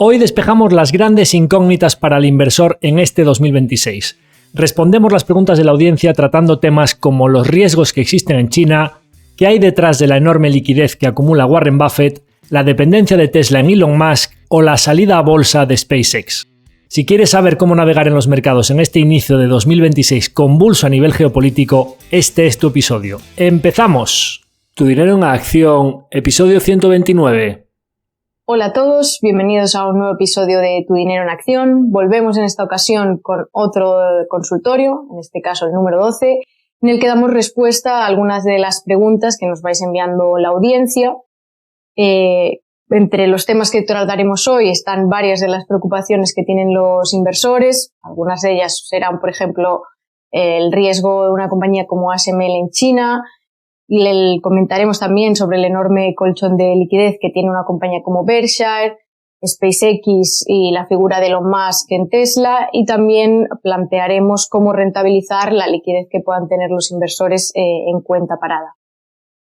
Hoy despejamos las grandes incógnitas para el inversor en este 2026. Respondemos las preguntas de la audiencia tratando temas como los riesgos que existen en China, qué hay detrás de la enorme liquidez que acumula Warren Buffett, la dependencia de Tesla en Elon Musk o la salida a bolsa de SpaceX. Si quieres saber cómo navegar en los mercados en este inicio de 2026 convulso a nivel geopolítico, este es tu episodio. ¡Empezamos! Tu dinero en acción, episodio 129. Hola a todos, bienvenidos a un nuevo episodio de Tu Dinero en Acción. Volvemos en esta ocasión con otro consultorio, en este caso el número 12, en el que damos respuesta a algunas de las preguntas que nos vais enviando la audiencia. Entre los temas que trataremos hoy están varias de las preocupaciones que tienen los inversores. Algunas de ellas serán, por ejemplo, el riesgo de una compañía como ASML en China. Comentaremos también sobre el enorme colchón de liquidez que tiene una compañía como Berkshire, SpaceX y la figura de Elon Musk en Tesla, y también plantearemos cómo rentabilizar la liquidez que puedan tener los inversores en cuenta parada.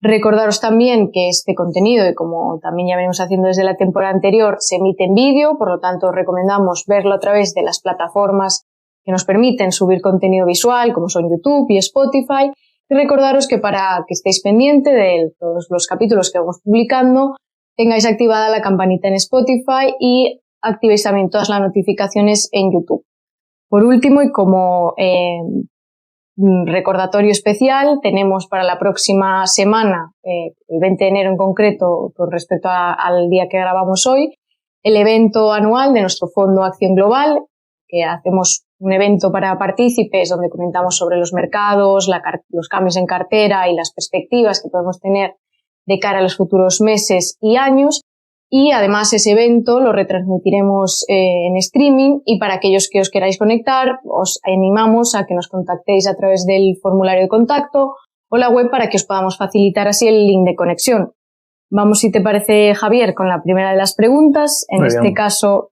Recordaros también que este contenido, y como también ya venimos haciendo desde la temporada anterior, se emite en vídeo, por lo tanto os recomendamos verlo a través de las plataformas que nos permiten subir contenido visual, como son YouTube y Spotify. Y recordaros que para que estéis pendiente de todos los capítulos que vamos publicando, tengáis activada la campanita en Spotify y activéis también todas las notificaciones en YouTube. Por último, y como recordatorio especial, tenemos para la próxima semana, el 20 de enero en concreto, con respecto al día que grabamos hoy, el evento anual de nuestro Fondo Acción Global, que hacemos un evento para partícipes donde comentamos sobre los mercados, los cambios en cartera y las perspectivas que podemos tener de cara a los futuros meses y años. Y además ese evento lo retransmitiremos en streaming, y para aquellos que os queráis conectar os animamos a que nos contactéis a través del formulario de contacto o la web para que os podamos facilitar así el link de conexión. Vamos, si te parece, Javier, con la primera de las preguntas. En este caso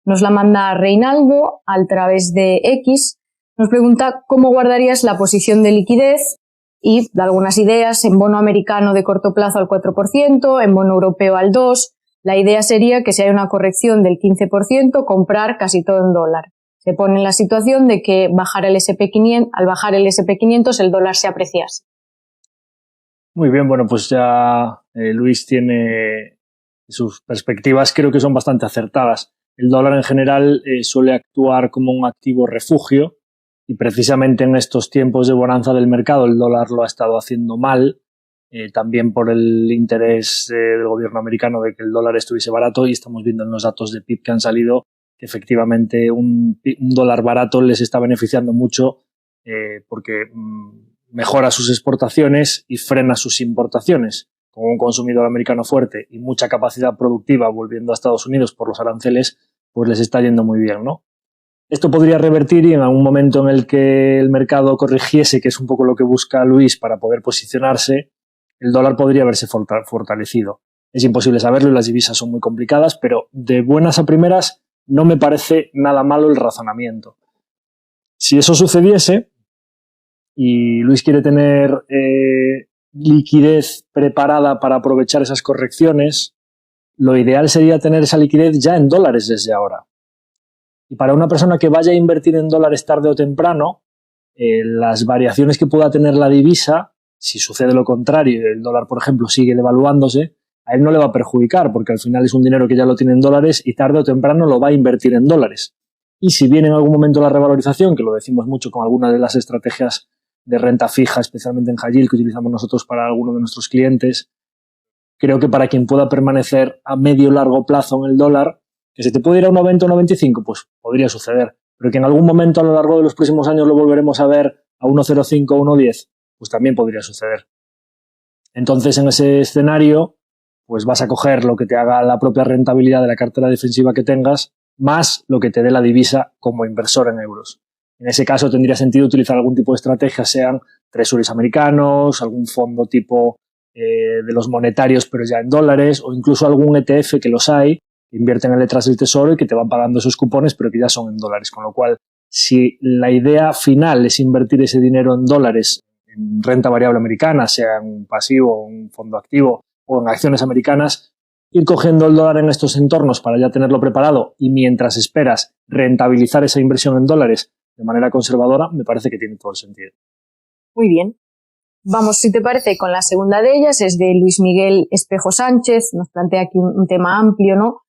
nos la manda Reinaldo a través de X. Nos pregunta cómo guardarías la posición de liquidez y da algunas ideas en bono americano de corto plazo al 4%, en bono europeo al 2%. La idea sería que si hay una corrección del 15%, comprar casi todo en dólar. Se pone en la situación de que al bajar el SP500 el dólar se apreciase. Muy bien, bueno, pues ya Luis tiene sus perspectivas, creo que son bastante acertadas. El dólar en general suele actuar como un activo refugio, y precisamente en estos tiempos de bonanza del mercado el dólar lo ha estado haciendo mal, también por el interés del gobierno americano de que el dólar estuviese barato, y estamos viendo en los datos de PIB que han salido que efectivamente un dólar barato les está beneficiando mucho porque mejora sus exportaciones y frena sus importaciones. Con un consumidor americano fuerte y mucha capacidad productiva volviendo a Estados Unidos por los aranceles, pues les está yendo muy bien, ¿no? Esto podría revertir, y en algún momento en el que el mercado corrigiese, que es un poco lo que busca Luis para poder posicionarse, el dólar podría haberse fortalecido. Es imposible saberlo y las divisas son muy complicadas, pero de buenas a primeras no me parece nada malo el razonamiento. Si eso sucediese y Luis quiere tener liquidez preparada para aprovechar esas correcciones, lo ideal sería tener esa liquidez ya en dólares desde ahora. Y para una persona que vaya a invertir en dólares tarde o temprano, las variaciones que pueda tener la divisa, si sucede lo contrario y el dólar, por ejemplo, sigue devaluándose, a él no le va a perjudicar, porque al final es un dinero que ya lo tiene en dólares y tarde o temprano lo va a invertir en dólares. Y si viene en algún momento la revalorización, que lo decimos mucho con algunas de las estrategias de renta fija, especialmente en high yield, que utilizamos nosotros para algunos de nuestros clientes, creo que para quien pueda permanecer a medio largo plazo en el dólar, que se te puede ir a 1,20 o 1,25, pues podría suceder. Pero que en algún momento a lo largo de los próximos años lo volveremos a ver a 1,05 o 1,10, pues también podría suceder. Entonces, en ese escenario, pues vas a coger lo que te haga la propia rentabilidad de la cartera defensiva que tengas, más lo que te dé la divisa como inversor en euros. En ese caso tendría sentido utilizar algún tipo de estrategia, sean treasuries americanos, algún fondo tipo de los monetarios pero ya en dólares, o incluso algún ETF, que los hay, que invierten en letras del tesoro y que te van pagando esos cupones pero que ya son en dólares. Con lo cual, si la idea final es invertir ese dinero en dólares en renta variable americana, sea en un pasivo, un fondo activo o en acciones americanas, ir cogiendo el dólar en estos entornos para ya tenerlo preparado y mientras esperas rentabilizar esa inversión en dólares de manera conservadora, me parece que tiene todo el sentido. Muy bien. Vamos, si te parece, con la segunda de ellas, es de Luis Miguel Espejo Sánchez, nos plantea aquí un tema amplio, ¿no?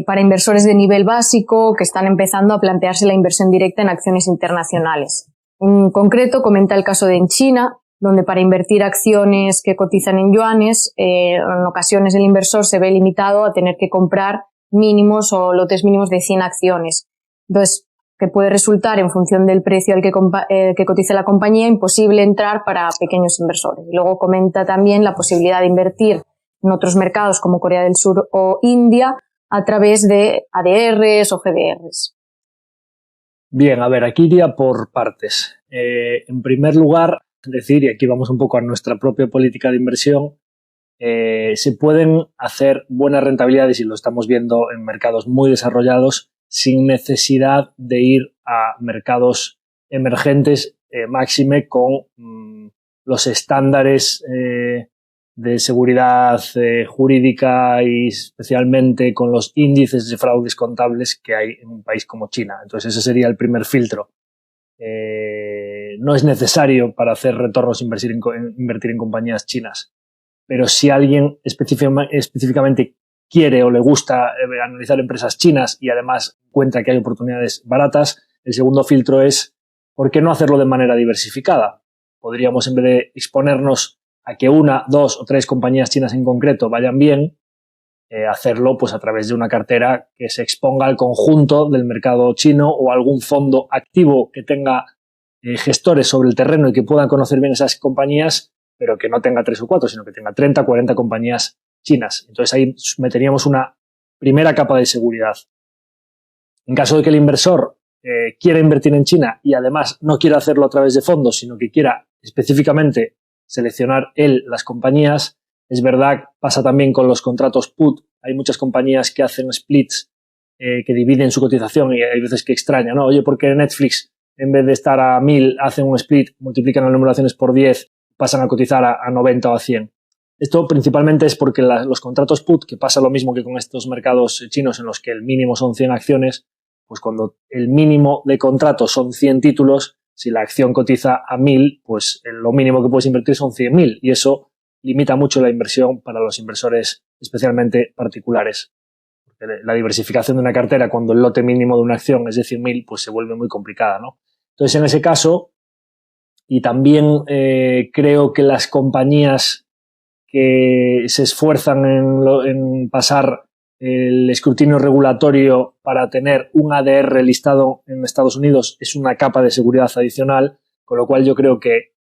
Para inversores de nivel básico que están empezando a plantearse la inversión directa en acciones internacionales. En concreto, comenta el caso de en China, donde para invertir acciones que cotizan en yuanes, en ocasiones el inversor se ve limitado a tener que comprar mínimos o lotes mínimos de 100 acciones. Entonces, que puede resultar, en función del precio al que cotice la compañía, imposible entrar para pequeños inversores. Y luego comenta también la posibilidad de invertir en otros mercados como Corea del Sur o India a través de ADRs o GDRs. Bien, a ver, aquí iría por partes. En primer lugar, decir, y aquí vamos un poco a nuestra propia política de inversión, se pueden hacer buenas rentabilidades, y lo estamos viendo en mercados muy desarrollados, sin necesidad de ir a mercados emergentes, máxime con los estándares de seguridad jurídica y especialmente con los índices de fraudes contables que hay en un país como China. Entonces ese sería el primer filtro. No es necesario para hacer retornos invertir en compañías chinas, pero si alguien específicamente quiere o le gusta analizar empresas chinas y además encuentra que hay oportunidades baratas, el segundo filtro es ¿por qué no hacerlo de manera diversificada? Podríamos, en vez de exponernos a que una, dos o tres compañías chinas en concreto vayan bien, hacerlo pues a través de una cartera que se exponga al conjunto del mercado chino o algún fondo activo que tenga gestores sobre el terreno y que puedan conocer bien esas compañías, pero que no tenga 3 o 4, sino que tenga 30, 40 compañías chinas. Entonces ahí meteríamos una primera capa de seguridad. En caso de que el inversor quiera invertir en China y además no quiera hacerlo a través de fondos, sino que quiera específicamente seleccionar él las compañías, es verdad, pasa también con los contratos put. Hay muchas compañías que hacen splits, que dividen su cotización y hay veces que extraña, ¿no? Oye, ¿por qué Netflix, en vez de estar a 1000, hacen un split, multiplican el número de acciones por 10, pasan a cotizar a 90 o a 100? Esto principalmente es porque los contratos put, que pasa lo mismo que con estos mercados chinos en los que el mínimo son 100 acciones, pues cuando el mínimo de contrato son 100 títulos, si la acción cotiza a 1000, pues lo mínimo que puedes invertir son 100.000 y eso limita mucho la inversión para los inversores, especialmente particulares. Porque la diversificación de una cartera cuando el lote mínimo de una acción es de 100.000, pues se vuelve muy complicada, ¿no? Entonces, en ese caso, y también creo que las compañías que se esfuerzan en pasar el escrutinio regulatorio para tener un ADR listado en Estados Unidos es una capa de seguridad adicional, con lo cual yo creo que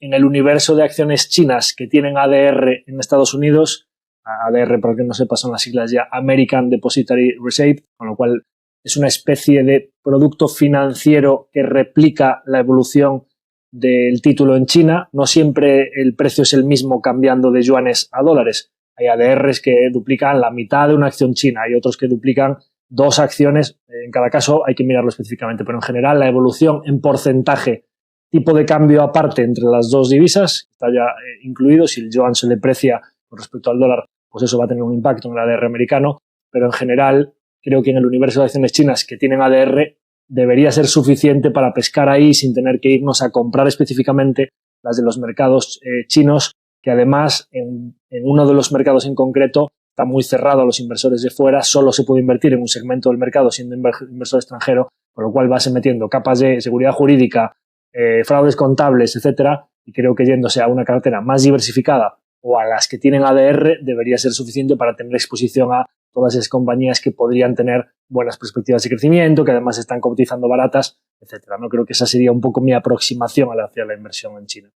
en el universo de acciones chinas que tienen ADR en Estados Unidos, ADR, para que no sepa, son las siglas ya American Depository Receipt, con lo cual es una especie de producto financiero que replica la evolución del título en China. No siempre el precio es el mismo cambiando de yuanes a dólares. Hay ADRs que duplican la mitad de una acción china, hay otros que duplican 2 acciones. En cada caso hay que mirarlo específicamente, pero en general la evolución en porcentaje, tipo de cambio aparte entre las dos divisas, está ya incluido. Si el yuan se deprecia con respecto al dólar, pues eso va a tener un impacto en el ADR americano, pero en general creo que en el universo de acciones chinas que tienen ADR debería ser suficiente para pescar ahí sin tener que irnos a comprar específicamente las de los mercados chinos, que además en uno de los mercados en concreto está muy cerrado a los inversores de fuera, solo se puede invertir en un segmento del mercado siendo inversor extranjero, con lo cual vas metiendo capas de seguridad jurídica, fraudes contables, etcétera, y creo que yéndose a una cartera más diversificada o a las que tienen ADR debería ser suficiente para tener exposición a todas esas compañías que podrían tener buenas perspectivas de crecimiento, que además están cotizando baratas, etcétera. No creo que esa sería un poco mi aproximación hacia la inversión en China.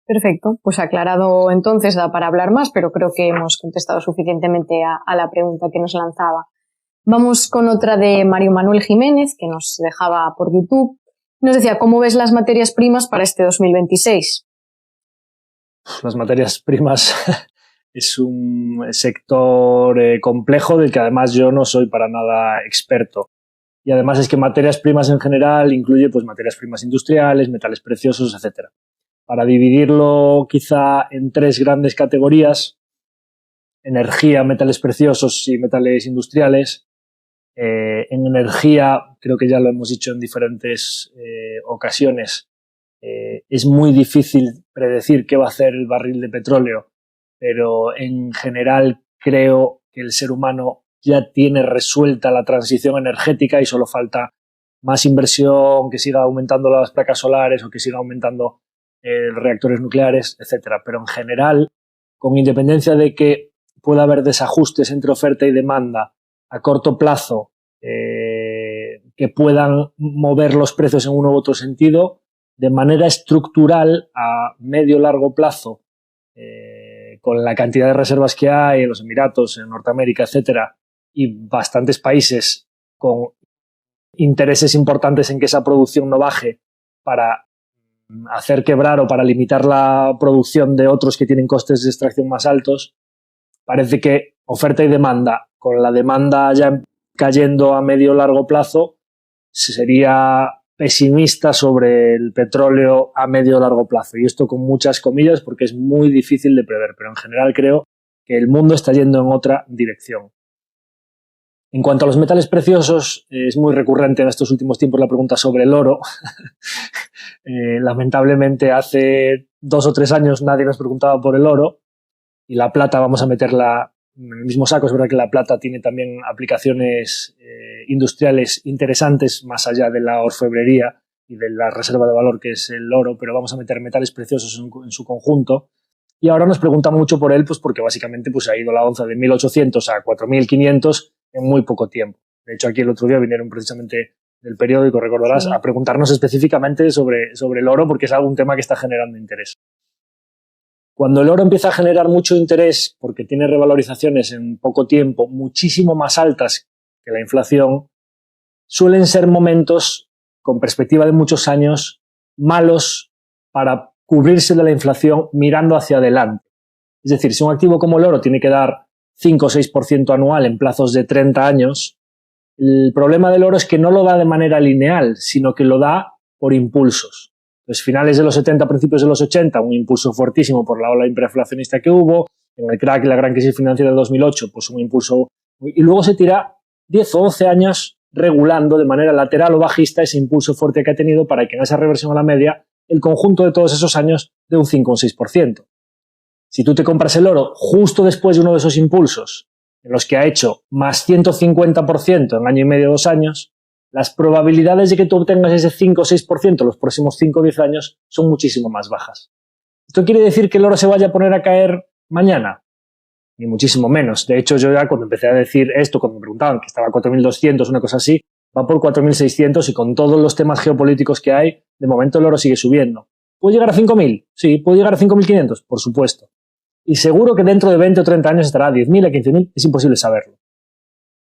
Perfecto, pues aclarado entonces, da para hablar más, pero creo que hemos contestado suficientemente a la pregunta que nos lanzaba. Vamos con otra de Mario Manuel Jiménez, que nos dejaba por YouTube. Nos decía, ¿cómo ves las materias primas para este 2026? Las materias primas es un sector complejo del que además yo no soy para nada experto. Y además es que materias primas en general incluye pues materias primas industriales, metales preciosos, etcétera. Para dividirlo quizá en 3 grandes categorías, energía, metales preciosos y metales industriales. En energía, creo que ya lo hemos dicho en diferentes ocasiones, es muy difícil predecir qué va a hacer el barril de petróleo, pero en general creo que el ser humano ya tiene resuelta la transición energética y solo falta más inversión, que siga aumentando las placas solares o que siga aumentando reactores nucleares, etcétera. Pero en general, con independencia de que pueda haber desajustes entre oferta y demanda a corto plazo que puedan mover los precios en uno u otro sentido, de manera estructural a medio largo plazo, con la cantidad de reservas que hay en los Emiratos, en Norteamérica, etcétera, y bastantes países con intereses importantes en que esa producción no baje para hacer quebrar o para limitar la producción de otros que tienen costes de extracción más altos, parece que oferta y demanda, con la demanda ya cayendo a medio largo plazo, sería pesimista sobre el petróleo a medio largo plazo. Y esto con muchas comillas porque es muy difícil de prever, pero en general creo que el mundo está yendo en otra dirección. En cuanto a los metales preciosos, es muy recurrente en estos últimos tiempos la pregunta sobre el oro. Lamentablemente hace 2 o 3 años nadie nos preguntaba por el oro y la plata vamos a meterla en el mismo saco. Es verdad que la plata tiene también aplicaciones industriales interesantes más allá de la orfebrería y de la reserva de valor que es el oro, pero vamos a meter metales preciosos en su conjunto. Y ahora nos preguntamos mucho por él, pues porque básicamente pues, ha ido la onza de 1.800 a 4.500 en muy poco tiempo. De hecho, aquí el otro día vinieron precisamente del periódico, recordarás, sí, a preguntarnos específicamente sobre el oro porque es algún tema que está generando interés. Cuando el oro empieza a generar mucho interés porque tiene revalorizaciones en poco tiempo muchísimo más altas que la inflación, suelen ser momentos, con perspectiva de muchos años, malos para cubrirse de la inflación mirando hacia adelante. Es decir, si un activo como el oro tiene que dar 5 o 6% anual en plazos de 30 años, el problema del oro es que no lo da de manera lineal, sino que lo da por impulsos. Pues finales de los 70, principios de los 80, un impulso fuertísimo por la ola hiperinflacionista que hubo, en el crack y la gran crisis financiera del 2008, pues un impulso, y luego se tira 10 o 11 años regulando de manera lateral o bajista ese impulso fuerte que ha tenido para que en esa reversión a la media el conjunto de todos esos años de un 5 o un 6%. Si tú te compras el oro justo después de uno de esos impulsos, en los que ha hecho más 150% en año y medio, 2 años, las probabilidades de que tú obtengas ese 5 o 6% los próximos 5 o 10 años son muchísimo más bajas. ¿Esto quiere decir que el oro se vaya a poner a caer mañana? Ni muchísimo menos. De hecho, yo ya cuando empecé a decir esto, cuando me preguntaban que estaba a 4.200, una cosa así, va por 4.600 y con todos los temas geopolíticos que hay, de momento el oro sigue subiendo. ¿Puede llegar a 5.000? Sí. ¿Puede llegar a 5.500? Por supuesto. Y seguro que dentro de 20 o 30 años estará a 10.000, a 15.000, es imposible saberlo.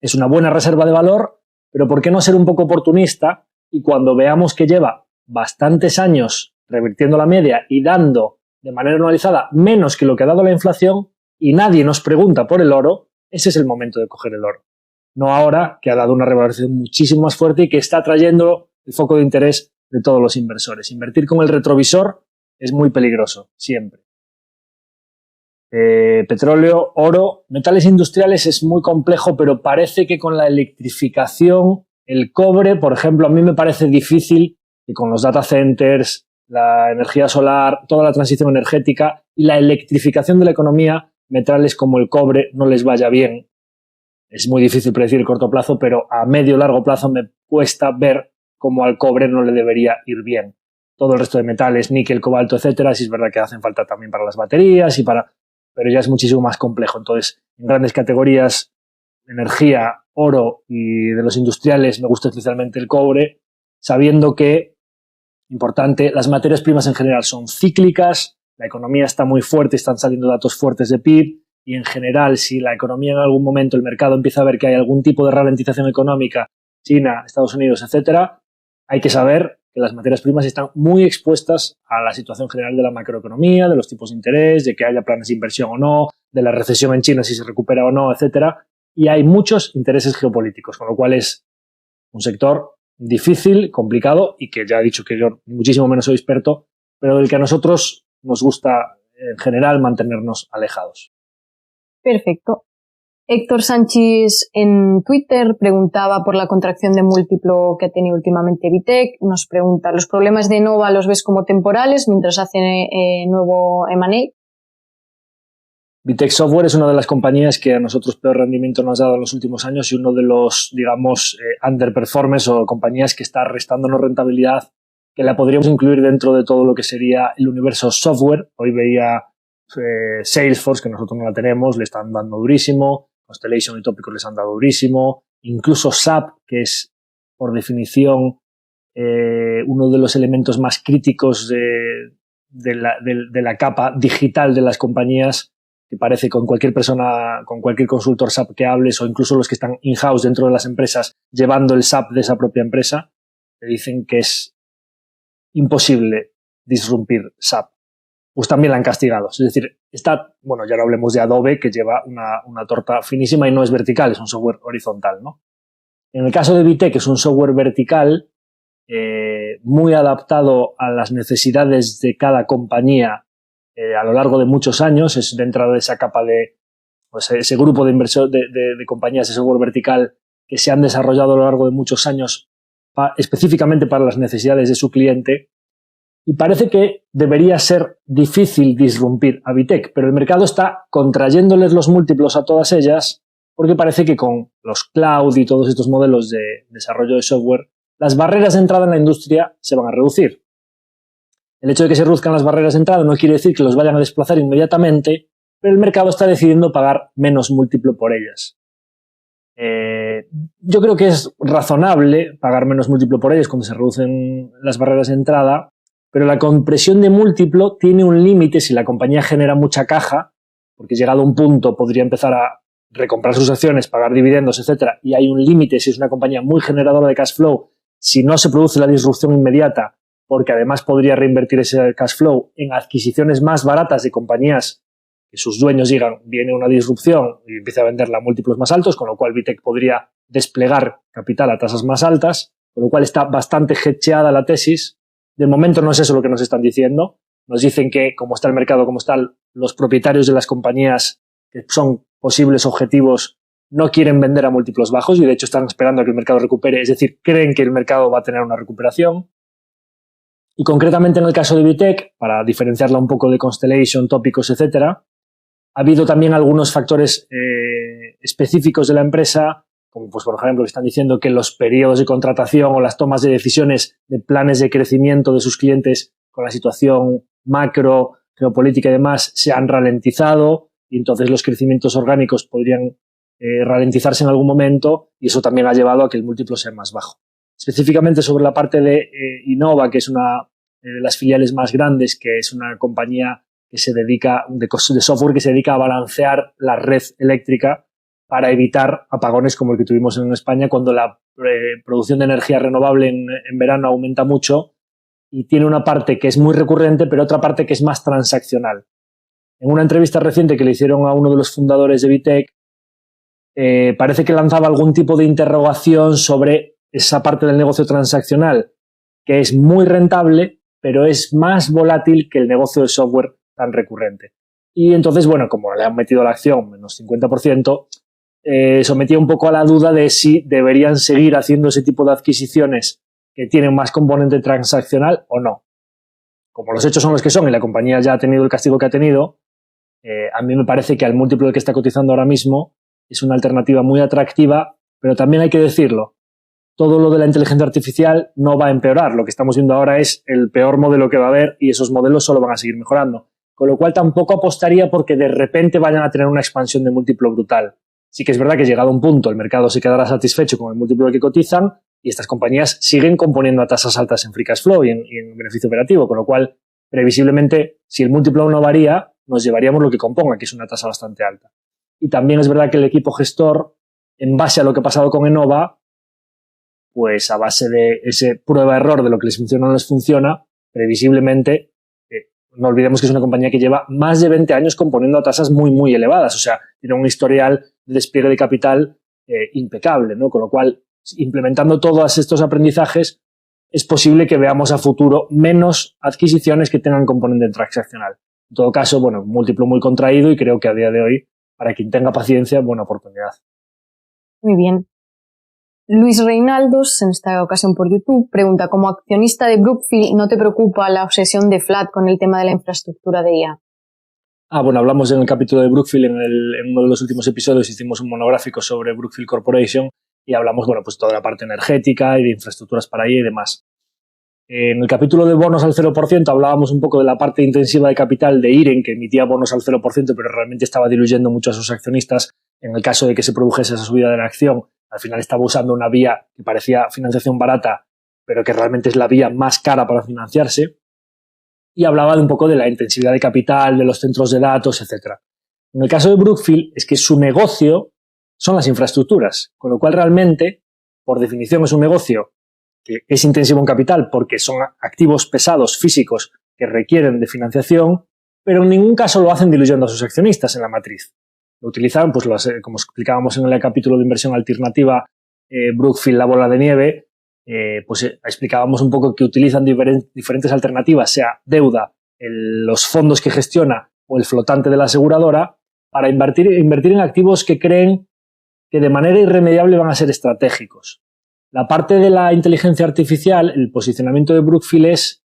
Es una buena reserva de valor, pero ¿por qué no ser un poco oportunista? Y cuando veamos que lleva bastantes años revirtiendo la media y dando de manera anualizada menos que lo que ha dado la inflación y nadie nos pregunta por el oro, ese es el momento de coger el oro. No ahora, que ha dado una revalorización muchísimo más fuerte y que está trayendo el foco de interés de todos los inversores. Invertir con el retrovisor es muy peligroso, siempre. Petróleo, oro, metales industriales es muy complejo, pero parece que con la electrificación, el cobre, por ejemplo, a mí me parece difícil que con los data centers, la energía solar, toda la transición energética y la electrificación de la economía, metales como el cobre no les vaya bien. Es muy difícil predecir el corto plazo, pero a medio largo plazo me cuesta ver cómo al cobre no le debería ir bien. Todo el resto de metales, níquel, cobalto, etcétera, sí es verdad que hacen falta también para las baterías y pero ya es muchísimo más complejo. Entonces, en grandes categorías, energía, oro y de los industriales me gusta especialmente el cobre, sabiendo que, importante, las materias primas en general son cíclicas, la economía está muy fuerte, están saliendo datos fuertes de PIB y en general, si la economía en algún momento, el mercado empieza a ver que hay algún tipo de ralentización económica, China, Estados Unidos, etcétera, hay que saber que las materias primas están muy expuestas a la situación general de la macroeconomía, de los tipos de interés, de que haya planes de inversión o no, de la recesión en China si se recupera o no, etcétera. Y hay muchos intereses geopolíticos, con lo cual es un sector difícil, complicado y que ya he dicho que yo muchísimo menos soy experto, pero del que a nosotros nos gusta en general mantenernos alejados. Perfecto. Héctor Sánchez en Twitter preguntaba por la contracción de múltiplo que ha tenido últimamente Vitec. Nos pregunta, ¿los problemas de Enova los ves como temporales mientras hace nuevo M&A? Vitec Software es una de las compañías que a nosotros peor rendimiento nos ha dado en los últimos años y uno de los, digamos, underperformers o compañías que está restándonos rentabilidad, que la podríamos incluir dentro de todo lo que sería el universo software. Hoy veía Salesforce, que nosotros no la tenemos, le están dando durísimo. Constellation y Tópicos les han dado durísimo. Incluso SAP, que es, por definición, uno de los elementos más críticos de la capa digital de las compañías, que parece con cualquier persona, con cualquier consultor SAP que hables o incluso los que están in-house dentro de las empresas llevando el SAP de esa propia empresa, te dicen que es imposible disrumpir SAP. Pues también la han castigado. Es decir, bueno, ya no hablemos de Adobe, que lleva una torta finísima y no es vertical, es un software horizontal, ¿no? En el caso de Vitec, es un software vertical muy adaptado a las necesidades de cada compañía a lo largo de muchos años. Es dentro de esa capa pues ese grupo de inversores de compañías de software vertical que se han desarrollado a lo largo de muchos años específicamente para las necesidades de su cliente. Y parece que debería ser difícil disrumpir a Vitec, pero el mercado está contrayéndoles los múltiplos a todas ellas porque parece que con los cloud y todos estos modelos de desarrollo de software, las barreras de entrada en la industria se van a reducir. El hecho de que se reduzcan las barreras de entrada no quiere decir que los vayan a desplazar inmediatamente, pero el mercado está decidiendo pagar menos múltiplo por ellas. Yo creo que es razonable pagar menos múltiplo por ellas cuando se reducen las barreras de entrada, pero la compresión de múltiplo tiene un límite si la compañía genera mucha caja, porque llegado a un punto podría empezar a recomprar sus acciones, pagar dividendos, etcétera, y hay un límite si es una compañía muy generadora de cash flow, si no se produce la disrupción inmediata, porque además podría reinvertir ese cash flow en adquisiciones más baratas de compañías que sus dueños digan, viene una disrupción y empieza a venderla a múltiplos más altos, con lo cual Vitec podría desplegar capital a tasas más altas, con lo cual está bastante hedgeada la tesis. De momento no es eso lo que nos están diciendo. Nos dicen que, como está el mercado, como están los propietarios de las compañías que son posibles objetivos, no quieren vender a múltiplos bajos y, de hecho, están esperando a que el mercado recupere. Es decir, creen que el mercado va a tener una recuperación. Y, concretamente, en el caso de Vitec, para diferenciarla un poco de Constellation, Tópicos, etcétera, ha habido también algunos factores específicos de la empresa, como pues por ejemplo que están diciendo que los periodos de contratación o las tomas de decisiones de planes de crecimiento de sus clientes con la situación macro, geopolítica y demás se han ralentizado y entonces los crecimientos orgánicos podrían ralentizarse en algún momento y eso también ha llevado a que el múltiplo sea más bajo. Específicamente sobre la parte de Innova, que es una de las filiales más grandes, que es una compañía que se dedica, de software que se dedica a balancear la red eléctrica para evitar apagones como el que tuvimos en España cuando la producción de energía renovable en verano aumenta mucho y tiene una parte que es muy recurrente, pero otra parte que es más transaccional. En una entrevista reciente que le hicieron a uno de los fundadores de Vitec, parece que lanzaba algún tipo de interrogación sobre esa parte del negocio transaccional, que es muy rentable, pero es más volátil que el negocio de software tan recurrente. Y entonces, bueno, como le han metido la acción menos 50%, sometía un poco a la duda de si deberían seguir haciendo ese tipo de adquisiciones que tienen más componente transaccional o no. Como los hechos son los que son y la compañía ya ha tenido el castigo que ha tenido, a mí me parece que al múltiplo del que está cotizando ahora mismo es una alternativa muy atractiva, pero también hay que decirlo, todo lo de la inteligencia artificial no va a empeorar. Lo que estamos viendo ahora es el peor modelo que va a haber y esos modelos solo van a seguir mejorando. Con lo cual tampoco apostaría porque de repente vayan a tener una expansión de múltiplo brutal. Sí que es verdad que llegado a un punto el mercado se quedará satisfecho con el múltiplo que cotizan y estas compañías siguen componiendo a tasas altas en free cash flow y en beneficio operativo, con lo cual previsiblemente si el múltiplo no varía nos llevaríamos lo que componga, que es una tasa bastante alta. Y también es verdad que el equipo gestor, en base a lo que ha pasado con Enova, pues a base de ese prueba-error de lo que les funciona o no les funciona, previsiblemente, no olvidemos que es una compañía que lleva más de 20 años componiendo a tasas muy, muy elevadas. O sea, tiene un historial de despliegue de capital impecable, ¿no? Con lo cual, implementando todos estos aprendizajes, es posible que veamos a futuro menos adquisiciones que tengan componente transaccional. En todo caso, bueno, múltiplo muy contraído y creo que a día de hoy para quien tenga paciencia, buena oportunidad. Muy bien. Luis Reinaldos, en esta ocasión por YouTube, pregunta, como accionista de Brookfield, ¿no te preocupa la obsesión de Flat con el tema de la infraestructura de IA? Bueno, hablamos en el capítulo de Brookfield, en uno de los últimos episodios hicimos un monográfico sobre Brookfield Corporation y hablamos, pues toda la parte energética y de infraestructuras para IA y demás. En el capítulo de bonos al 0% hablábamos un poco de la parte intensiva de capital de IREN, que emitía bonos al 0%, pero realmente estaba diluyendo mucho a sus accionistas. En el caso de que se produjese esa subida de la acción, al final estaba usando una vía que parecía financiación barata, pero que realmente es la vía más cara para financiarse. Y hablaba de un poco de la intensividad de capital, de los centros de datos, etc. En el caso de Brookfield es que su negocio son las infraestructuras, con lo cual realmente, por definición, es un negocio que es intensivo en capital porque son activos pesados físicos que requieren de financiación, pero en ningún caso lo hacen diluyendo a sus accionistas en la matriz. Lo utilizan, pues como explicábamos en el capítulo de inversión alternativa, Brookfield, la bola de nieve, explicábamos un poco que utilizan diferentes alternativas, sea deuda, los fondos que gestiona o el flotante de la aseguradora, para invertir en activos que creen que de manera irremediable van a ser estratégicos. La parte de la inteligencia artificial, el posicionamiento de Brookfield es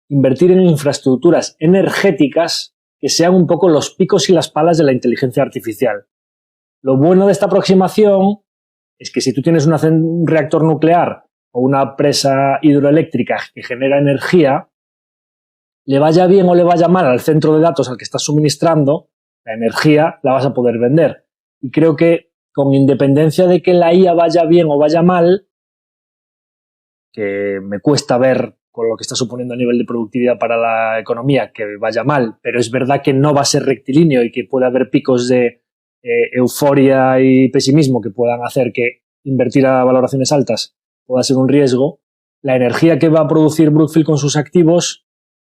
invertir en infraestructuras energéticas que sean un poco los picos y las palas de la inteligencia artificial. Lo bueno de esta aproximación es que si tú tienes un reactor nuclear o una presa hidroeléctrica que genera energía, le vaya bien o le vaya mal al centro de datos al que estás suministrando, la energía la vas a poder vender. Y creo que con independencia de que la IA vaya bien o vaya mal, que me cuesta ver con lo que está suponiendo a nivel de productividad para la economía que vaya mal, pero es verdad que no va a ser rectilíneo y que puede haber picos de euforia y pesimismo que puedan hacer que invertir a valoraciones altas pueda ser un riesgo. La energía que va a producir Brookfield con sus activos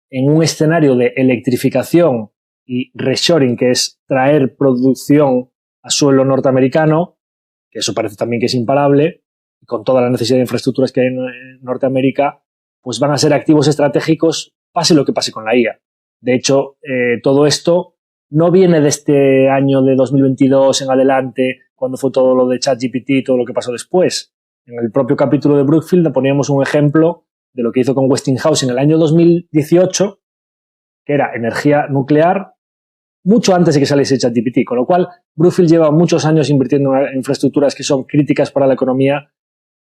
en un escenario de electrificación y reshoring, que es traer producción a suelo norteamericano, que eso parece también que es imparable, y con toda la necesidad de infraestructuras que hay en Norteamérica, pues van a ser activos estratégicos pase lo que pase con la IA. De hecho, todo esto no viene de este año de 2022 en adelante, cuando fue todo lo de ChatGPT y todo lo que pasó después. En el propio capítulo de Brookfield poníamos un ejemplo de lo que hizo con Westinghouse en el año 2018, que era energía nuclear, mucho antes de que saliese ChatGPT, con lo cual Brookfield lleva muchos años invirtiendo en infraestructuras que son críticas para la economía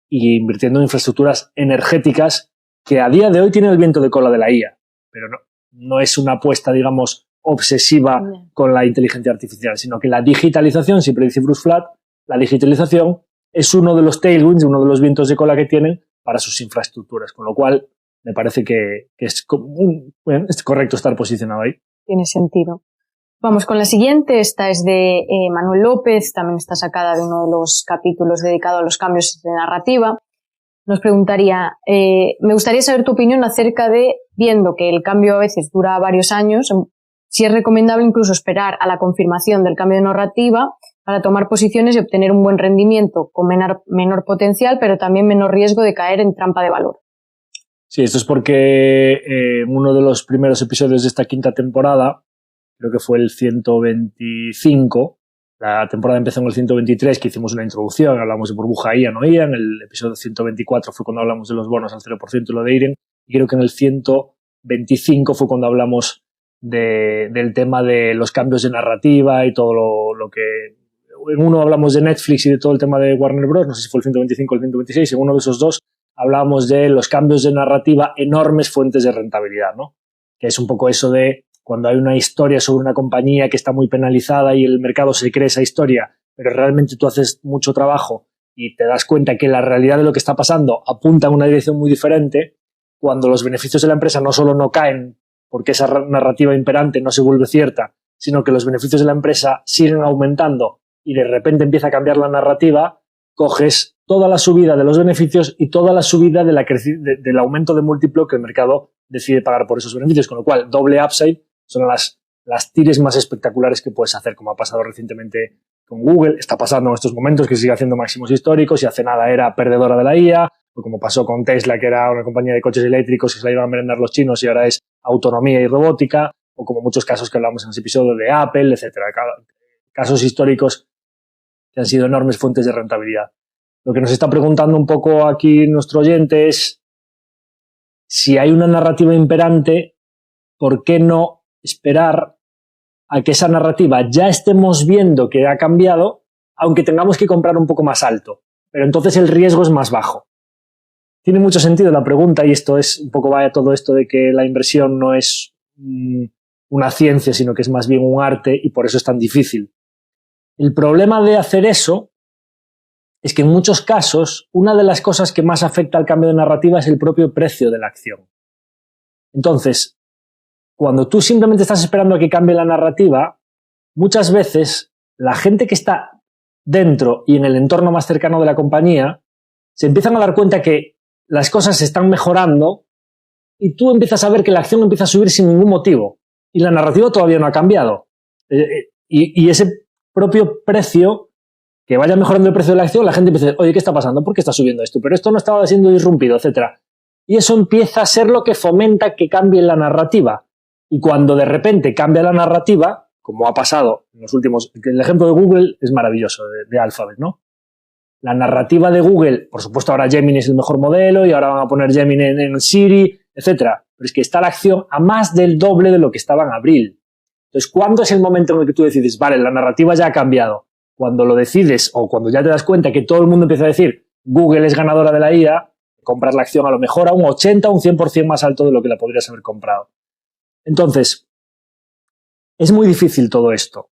y invirtiendo en infraestructuras energéticas que a día de hoy tienen el viento de cola de la IA, pero no es una apuesta, digamos, obsesiva con la inteligencia artificial, sino que la digitalización, siempre dice Bruce Flatt, la digitalización es uno de los tailwinds, uno de los vientos de cola que tienen para sus infraestructuras, con lo cual me parece que es correcto estar posicionado ahí. Tiene sentido. Vamos con la siguiente, esta es de Manuel López, también está sacada de uno de los capítulos dedicado a los cambios de narrativa. Nos preguntaría, me gustaría saber tu opinión acerca de, viendo que el cambio a veces dura varios años, si es recomendable incluso esperar a la confirmación del cambio de narrativa para tomar posiciones y obtener un buen rendimiento con menor potencial, pero también menor riesgo de caer en trampa de valor. Sí, esto es porque en uno de los primeros episodios de esta quinta temporada, creo que fue el 125, la temporada empezó en el 123, que hicimos una introducción, hablamos de burbuja IA, no IA, en el episodio 124 fue cuando hablamos de los bonos al 0% y lo de IREN, y creo que en el 125 fue cuando hablamos del tema de los cambios de narrativa y todo lo que... En uno hablamos de Netflix y de todo el tema de Warner Bros., no sé si fue el 125 o el 126, en uno de esos dos hablábamos de los cambios de narrativa, enormes fuentes de rentabilidad, ¿no? Que es un poco eso de cuando hay una historia sobre una compañía que está muy penalizada y el mercado se cree esa historia, pero realmente tú haces mucho trabajo y te das cuenta que la realidad de lo que está pasando apunta en una dirección muy diferente, cuando los beneficios de la empresa no solo no caen porque esa narrativa imperante no se vuelve cierta, sino que los beneficios de la empresa siguen aumentando y de repente empieza a cambiar la narrativa, coges toda la subida de los beneficios y toda la subida del aumento de múltiplo que el mercado decide pagar por esos beneficios, con lo cual doble upside son las tires más espectaculares que puedes hacer, como ha pasado recientemente con Google, está pasando en estos momentos que sigue haciendo máximos históricos y hace nada era perdedora de la IA, o como pasó con Tesla, que era una compañía de coches eléctricos que se la iban a merendar los chinos y ahora es autonomía y robótica, o como muchos casos que hablamos en ese episodio de Apple, etcétera. casos históricos que han sido enormes fuentes de rentabilidad. Lo que nos está preguntando un poco aquí nuestro oyente es si hay una narrativa imperante, ¿por qué no esperar a que esa narrativa ya estemos viendo que ha cambiado, aunque tengamos que comprar un poco más alto? Pero entonces el riesgo es más bajo. Tiene mucho sentido la pregunta, y esto es un poco vaya todo esto de que la inversión no es una ciencia, sino que es más bien un arte, y por eso es tan difícil. El problema de hacer eso es que en muchos casos una de las cosas que más afecta al cambio de narrativa es el propio precio de la acción. Entonces, cuando tú simplemente estás esperando a que cambie la narrativa, muchas veces la gente que está dentro y en el entorno más cercano de la compañía se empiezan a dar cuenta que las cosas se están mejorando y tú empiezas a ver que la acción empieza a subir sin ningún motivo y la narrativa todavía no ha cambiado. Y ese propio precio, que vaya mejorando el precio de la acción, la gente empieza a decir, oye, ¿qué está pasando? ¿Por qué está subiendo esto? Pero esto no estaba siendo disrumpido, etcétera. Y eso empieza a ser lo que fomenta que cambie la narrativa. Y cuando de repente cambia la narrativa, como ha pasado en los últimos... El ejemplo de Google es maravilloso, de Alphabet, ¿no? La narrativa de Google, por supuesto ahora Gemini es el mejor modelo y ahora van a poner Gemini en Siri, etcétera. Pero es que está la acción a más del doble de lo que estaba en abril. Entonces, ¿cuándo es el momento en el que tú decides, vale, la narrativa ya ha cambiado? Cuando lo decides o cuando ya te das cuenta que todo el mundo empieza a decir Google es ganadora de la IA, compras la acción a lo mejor a un 80 o un 100% más alto de lo que la podrías haber comprado. Entonces, es muy difícil todo esto.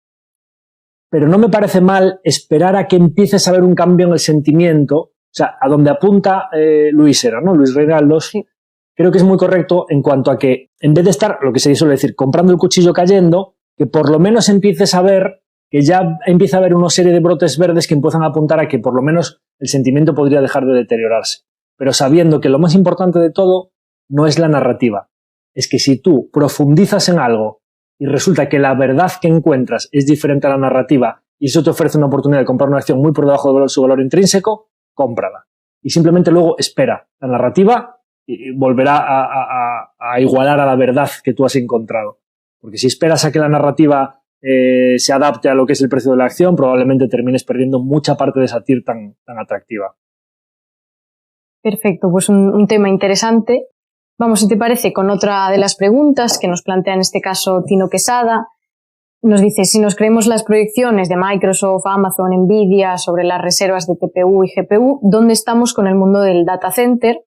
Pero no me parece mal esperar a que empieces a ver un cambio en el sentimiento, o sea, a donde apunta Luis era, ¿no? Luis Reinaldo, sí. Creo que es muy correcto en cuanto a que, en vez de estar, lo que se suele decir, comprando el cuchillo cayendo, que por lo menos empieces a ver que ya empieza a haber una serie de brotes verdes que empiezan a apuntar a que por lo menos el sentimiento podría dejar de deteriorarse. Pero sabiendo que lo más importante de todo no es la narrativa. Es que si tú profundizas en algo y resulta que la verdad que encuentras es diferente a la narrativa y eso te ofrece una oportunidad de comprar una acción muy por debajo de su valor intrínseco, cómprala. Y simplemente luego espera. La narrativa volverá a igualar a la verdad que tú has encontrado. Porque si esperas a que la narrativa se adapte a lo que es el precio de la acción, probablemente termines perdiendo mucha parte de esa TIR tan atractiva. Perfecto, pues un tema interesante. Vamos, si te parece, con otra de las preguntas que nos plantea en este caso Tino Quesada. Nos dice, si nos creemos las proyecciones de Microsoft, Amazon, Nvidia sobre las reservas de TPU y GPU, ¿dónde estamos con el mundo del data center?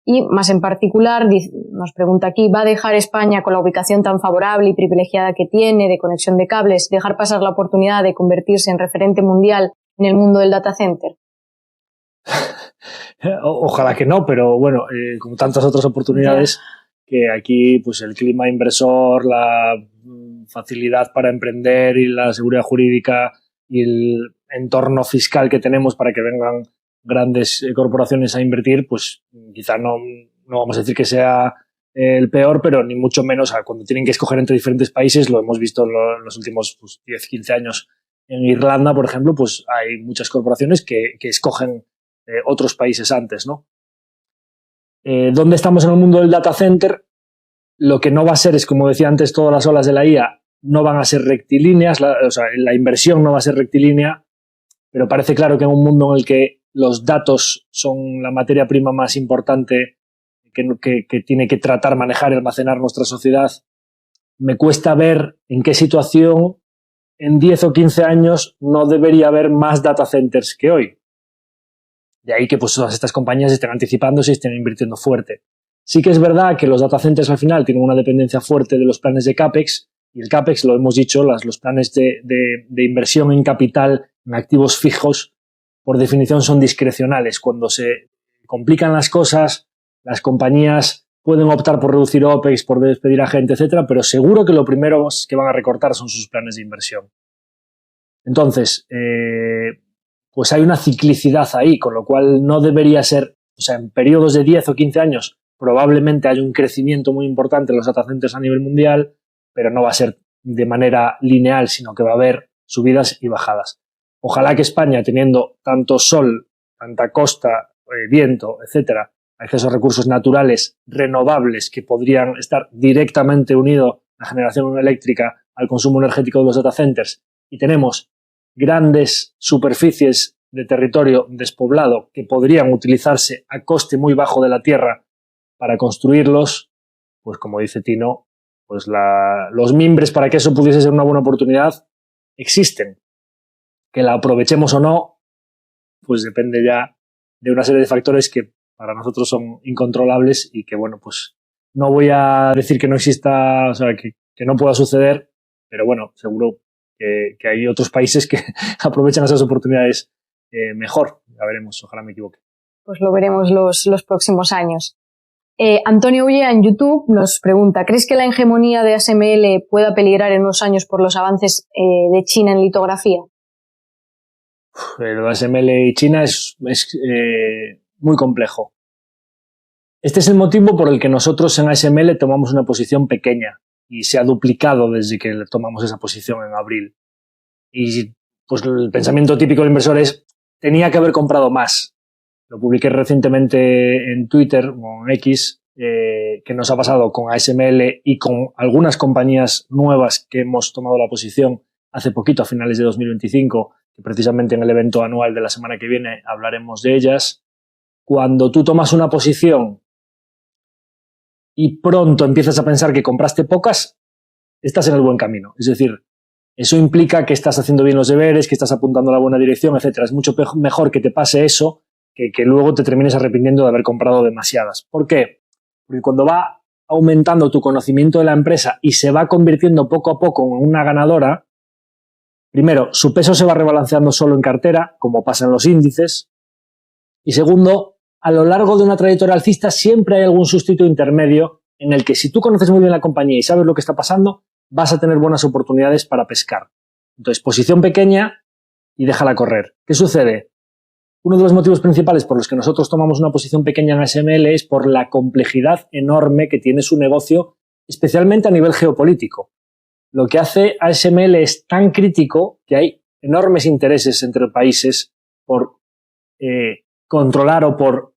Y más en particular, nos pregunta aquí, ¿va a dejar España, con la ubicación tan favorable y privilegiada que tiene de conexión de cables, dejar pasar la oportunidad de convertirse en referente mundial en el mundo del data center? Ojalá que no, pero bueno, como tantas otras oportunidades, que aquí pues el clima inversor, la facilidad para emprender y la seguridad jurídica y el entorno fiscal que tenemos para que vengan grandes corporaciones a invertir, pues quizá no vamos a decir que sea el peor, pero ni mucho menos cuando tienen que escoger entre diferentes países, lo hemos visto en los últimos 10, 15 años. En Irlanda, por ejemplo, pues hay muchas corporaciones que escogen otros países antes, ¿no? ¿Dónde estamos en el mundo del data center? Lo que no va a ser es, como decía antes, todas las olas de la IA no van a ser rectilíneas, la inversión no va a ser rectilínea, pero parece claro que en un mundo en el que los datos son la materia prima más importante que tiene que tratar, manejar y almacenar nuestra sociedad, me cuesta ver en qué situación en 10 o 15 años no debería haber más data centers que hoy. De ahí que pues todas estas compañías estén anticipándose y estén invirtiendo fuerte. Sí que es verdad que los data centers al final tienen una dependencia fuerte de los planes de CAPEX, y el CAPEX, lo hemos dicho, los planes de inversión en capital, en activos fijos, por definición son discrecionales. Cuando se complican las cosas, las compañías pueden optar por reducir OPEX, por despedir a gente, etcétera, pero seguro que lo primero que van a recortar son sus planes de inversión. Entonces, pues hay una ciclicidad ahí, con lo cual no debería ser, o sea, en periodos de 10 o 15 años probablemente hay un crecimiento muy importante en los data centers a nivel mundial, pero no va a ser de manera lineal, sino que va a haber subidas y bajadas. Ojalá que España, teniendo tanto sol, tanta costa, viento, etcétera, acceso a recursos naturales renovables que podrían estar directamente unidos a la generación eléctrica al consumo energético de los data centers, y tenemos grandes superficies de territorio despoblado que podrían utilizarse a coste muy bajo de la tierra para construirlos, pues como dice Tino, pues los mimbres para que eso pudiese ser una buena oportunidad existen. Que la aprovechemos o no, pues depende ya de una serie de factores que para nosotros son incontrolables y que, bueno, pues no voy a decir que no exista, o sea, que no pueda suceder, pero bueno, seguro que hay otros países que aprovechan esas oportunidades mejor. Ya veremos, ojalá me equivoque. Pues lo veremos los próximos años. Antonio Ulla en YouTube nos pregunta, ¿crees que la hegemonía de ASML pueda peligrar en unos años por los avances de China en litografía? Lo de ASML y China es muy complejo. Este es el motivo por el que nosotros en ASML tomamos una posición pequeña y se ha duplicado desde que tomamos esa posición en abril. Y pues el pensamiento típico del inversor es, tenía que haber comprado más. Lo publiqué recientemente en Twitter o en X, que nos ha pasado con ASML y con algunas compañías nuevas que hemos tomado la posición hace poquito, a finales de 2025, que precisamente en el evento anual de la semana que viene hablaremos de ellas. Cuando tú tomas una posición y pronto empiezas a pensar que compraste pocas, estás en el buen camino. Es decir, eso implica que estás haciendo bien los deberes, que estás apuntando a la buena dirección, etc. Es mucho mejor que te pase eso que luego te termines arrepintiendo de haber comprado demasiadas. ¿Por qué? Porque cuando va aumentando tu conocimiento de la empresa y se va convirtiendo poco a poco en una ganadora, primero, su peso se va rebalanceando solo en cartera, como pasa en los índices, y segundo, a lo largo de una trayectoria alcista siempre hay algún sustituto intermedio en el que si tú conoces muy bien la compañía y sabes lo que está pasando, vas a tener buenas oportunidades para pescar. Entonces, posición pequeña y déjala correr. ¿Qué sucede? Uno de los motivos principales por los que nosotros tomamos una posición pequeña en ASML es por la complejidad enorme que tiene su negocio, especialmente a nivel geopolítico. Lo que hace ASML es tan crítico que hay enormes intereses entre países por controlar o por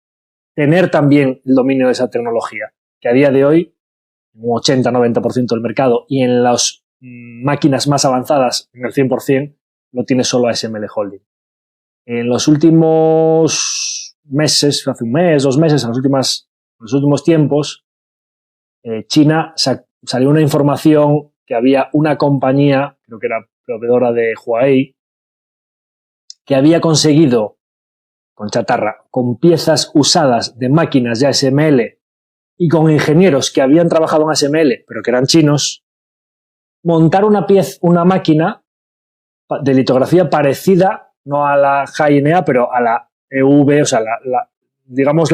tener también el dominio de esa tecnología, que a día de hoy, un 80-90% del mercado y en las máquinas más avanzadas, en el 100%, lo tiene solo ASML Holding. En los últimos meses, hace un mes, 2 meses, en los últimos tiempos, China salió una información que había una compañía, creo que era proveedora de Huawei, que había conseguido, con chatarra, con piezas usadas de máquinas de ASML y con ingenieros que habían trabajado en ASML, pero que eran chinos, montar una máquina de litografía parecida, no a la High-NA, pero a la EUV, o sea, digamos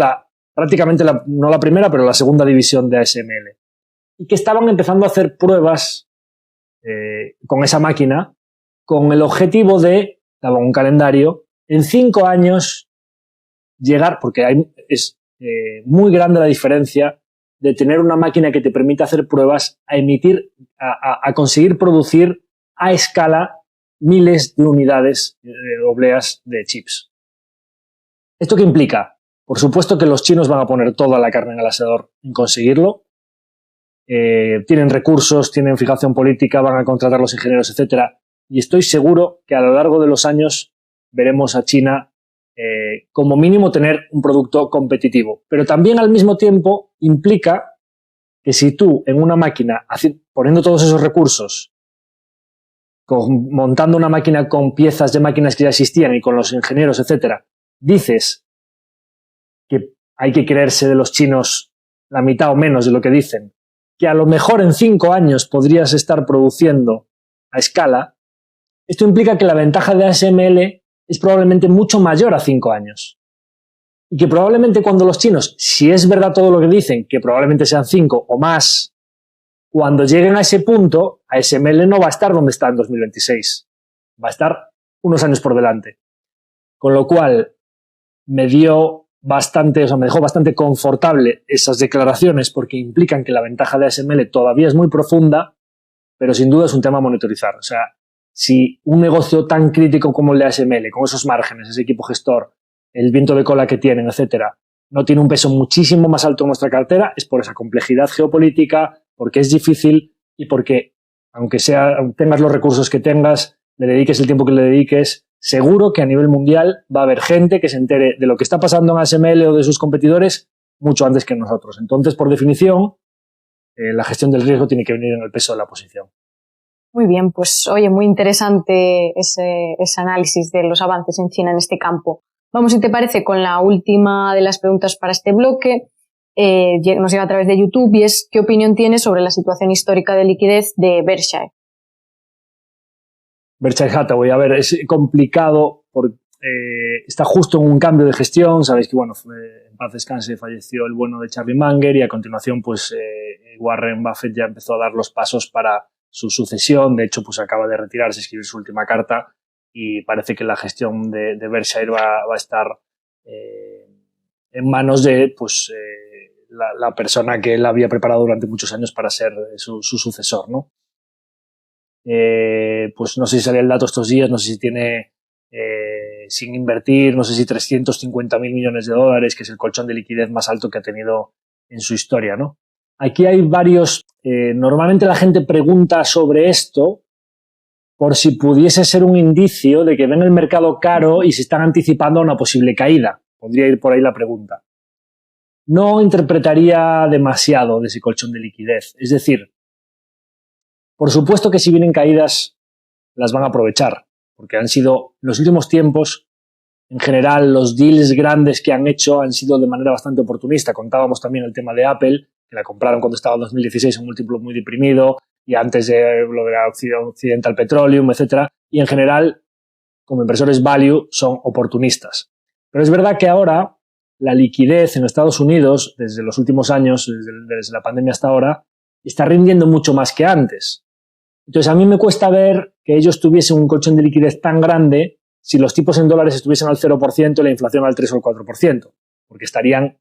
prácticamente no la primera, pero la segunda división de ASML. Y que estaban empezando a hacer pruebas con esa máquina con el objetivo de, daba un calendario, en 5 años llegar, porque es muy grande la diferencia de tener una máquina que te permita hacer pruebas, a conseguir producir a escala miles de unidades obleas de chips. ¿Esto qué implica? Por supuesto que los chinos van a poner toda la carne en el asador en conseguirlo. Tienen recursos, tienen fijación política, van a contratar los ingenieros, etc. Y estoy seguro que a lo largo de los años veremos a China como mínimo tener un producto competitivo. Pero también al mismo tiempo implica que si tú en una máquina, poniendo todos esos recursos, montando una máquina con piezas de máquinas que ya existían y con los ingenieros, etcétera, dices que hay que creerse de los chinos la mitad o menos de lo que dicen, que a lo mejor en 5 años podrías estar produciendo a escala, esto implica que la ventaja de ASML es probablemente mucho mayor a 5 años. Y que probablemente cuando los chinos, si es verdad todo lo que dicen, que probablemente sean 5 o más, cuando lleguen a ese punto, ASML no va a estar donde está en 2026. Va a estar unos años por delante. Con lo cual, me dejó bastante confortable esas declaraciones porque implican que la ventaja de ASML todavía es muy profunda, pero sin duda es un tema a monitorizar. O sea, si un negocio tan crítico como el de ASML, con esos márgenes, ese equipo gestor, el viento de cola que tienen, etcétera, no tiene un peso muchísimo más alto en nuestra cartera, es por esa complejidad geopolítica, porque es difícil y porque, aunque tengas los recursos que tengas, le dediques el tiempo que le dediques, seguro que a nivel mundial va a haber gente que se entere de lo que está pasando en ASML o de sus competidores mucho antes que nosotros. Entonces, por definición, la gestión del riesgo tiene que venir en el peso de la posición. Muy bien, pues oye, muy interesante ese análisis de los avances en China en este campo. Vamos, si te parece, con la última de las preguntas para este bloque. Nos llega a través de YouTube y es: ¿qué opinión tienes sobre la situación histórica de liquidez de Berkshire? Berkshire Hathaway, a ver, es complicado porque está justo en un cambio de gestión. Sabéis que, bueno, en paz descanse, falleció el bueno de Charlie Munger y a continuación, pues, Warren Buffett ya empezó a dar los pasos para su sucesión. De hecho, pues acaba de retirarse, escribir su última carta y parece que la gestión de Berkshire va a estar en manos de, pues, la persona que él había preparado durante muchos años para ser su sucesor, ¿no? Pues no sé si sale el dato estos días, no sé si tiene sin invertir, no sé si 350.000 millones de dólares, que es el colchón de liquidez más alto que ha tenido en su historia, ¿no? Aquí hay varios, normalmente la gente pregunta sobre esto por si pudiese ser un indicio de que ven el mercado caro y se están anticipando a una posible caída. Podría ir por ahí la pregunta. No interpretaría demasiado de ese colchón de liquidez. Es decir, por supuesto que si vienen caídas las van a aprovechar, porque han sido, en los últimos tiempos, en general, los deals grandes que han hecho han sido de manera bastante oportunista. Contábamos también el tema de Apple, que la compraron cuando estaba en 2016 a un múltiplo muy deprimido, y antes de lo de Occidental Petroleum, etc. Y en general, como inversores value, son oportunistas. Pero es verdad que ahora la liquidez en Estados Unidos, desde los últimos años, desde la pandemia hasta ahora, está rindiendo mucho más que antes. Entonces, a mí me cuesta ver que ellos tuviesen un colchón de liquidez tan grande si los tipos en dólares estuviesen al 0% y la inflación al 3 o al 4%, porque estarían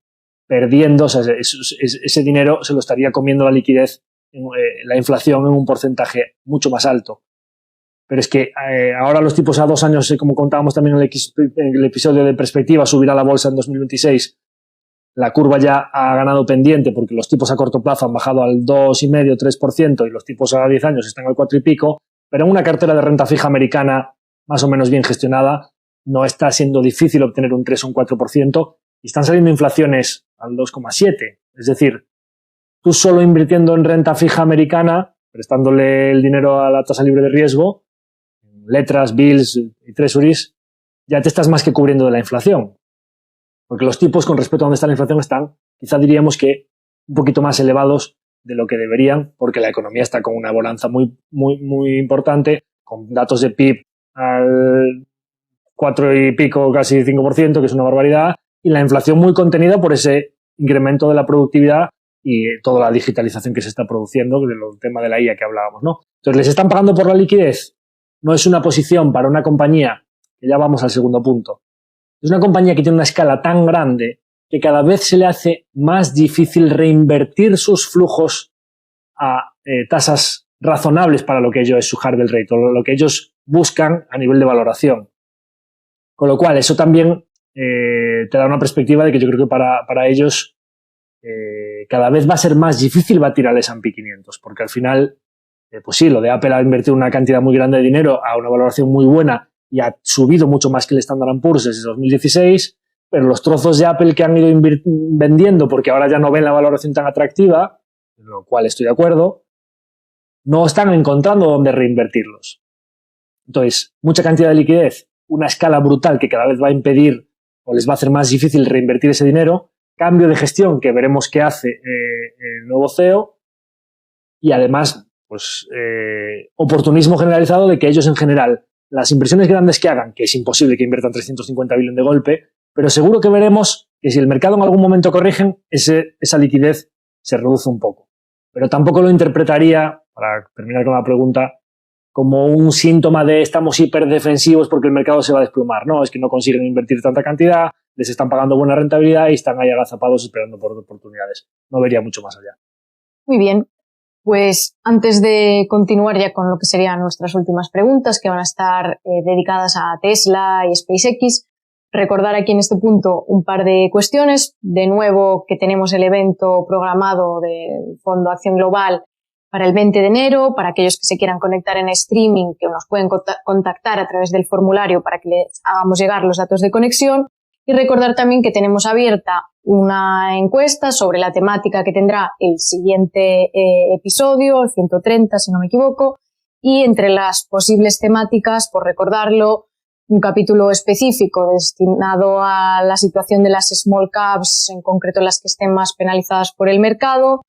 perdiendo, o sea, ese dinero se lo estaría comiendo la liquidez, la inflación en un porcentaje mucho más alto. Pero es que ahora los tipos a 2 años, como contábamos también en el episodio de perspectiva, subirá la bolsa en 2026. La curva ya ha ganado pendiente porque los tipos a corto plazo han bajado al 2,5%, 3% y los tipos a 10 años están al 4 y pico, pero en una cartera de renta fija americana más o menos bien gestionada no está siendo difícil obtener un 3 o un 4% y están saliendo inflaciones al 2,7%. Es decir, tú solo invirtiendo en renta fija americana, prestándole el dinero a la tasa libre de riesgo, letras, bills y treasuries, ya te estás más que cubriendo de la inflación. Porque los tipos, con respecto a dónde está la inflación, están, quizá diríamos que un poquito más elevados de lo que deberían, porque la economía está con una bonanza muy, muy, muy importante, con datos de PIB al 4 y pico, casi 5%, que es una barbaridad, y la inflación muy contenida por ese incremento de la productividad y toda la digitalización que se está produciendo, del tema de la IA que hablábamos, ¿no? Entonces, ¿les están pagando por la liquidez? No es una posición para una compañía, que ya vamos al segundo punto. Es una compañía que tiene una escala tan grande que cada vez se le hace más difícil reinvertir sus flujos a tasas razonables para lo que ello es su hurdle rate o lo que ellos buscan a nivel de valoración. Con lo cual, eso también te da una perspectiva de que yo creo que para ellos cada vez va a ser más difícil batir al S&P 500, porque al final, pues sí, lo de Apple ha invertido una cantidad muy grande de dinero a una valoración muy buena y ha subido mucho más que el Standard & Poor's desde 2016, pero los trozos de Apple que han ido vendiendo porque ahora ya no ven la valoración tan atractiva, en lo cual estoy de acuerdo, no están encontrando dónde reinvertirlos. Entonces, mucha cantidad de liquidez, una escala brutal que cada vez va a impedir o les va a hacer más difícil reinvertir ese dinero, cambio de gestión que veremos qué hace el nuevo CEO y además, pues, oportunismo generalizado de que ellos en general, las inversiones grandes que hagan, que es imposible que inviertan 350 billones de golpe, pero seguro que veremos que si el mercado en algún momento corrigen, esa liquidez se reduce un poco. Pero tampoco lo interpretaría, para terminar con la pregunta, como un síntoma de estamos hiperdefensivos porque el mercado se va a desplomar. No, es que no consiguen invertir tanta cantidad, les están pagando buena rentabilidad y están ahí agazapados esperando por oportunidades. No vería mucho más allá. Muy bien. Pues antes de continuar ya con lo que serían nuestras últimas preguntas, que van a estar dedicadas a Tesla y SpaceX, recordar aquí en este punto un par de cuestiones. De nuevo, que tenemos el evento programado del Fondo Acción Global para el 20 de enero, para aquellos que se quieran conectar en streaming, que nos pueden contactar a través del formulario para que les hagamos llegar los datos de conexión. Y recordar también que tenemos abierta una encuesta sobre la temática que tendrá el siguiente episodio, el 130 si no me equivoco, y entre las posibles temáticas, por recordarlo, un capítulo específico destinado a la situación de las small caps, en concreto las que estén más penalizadas por el mercado.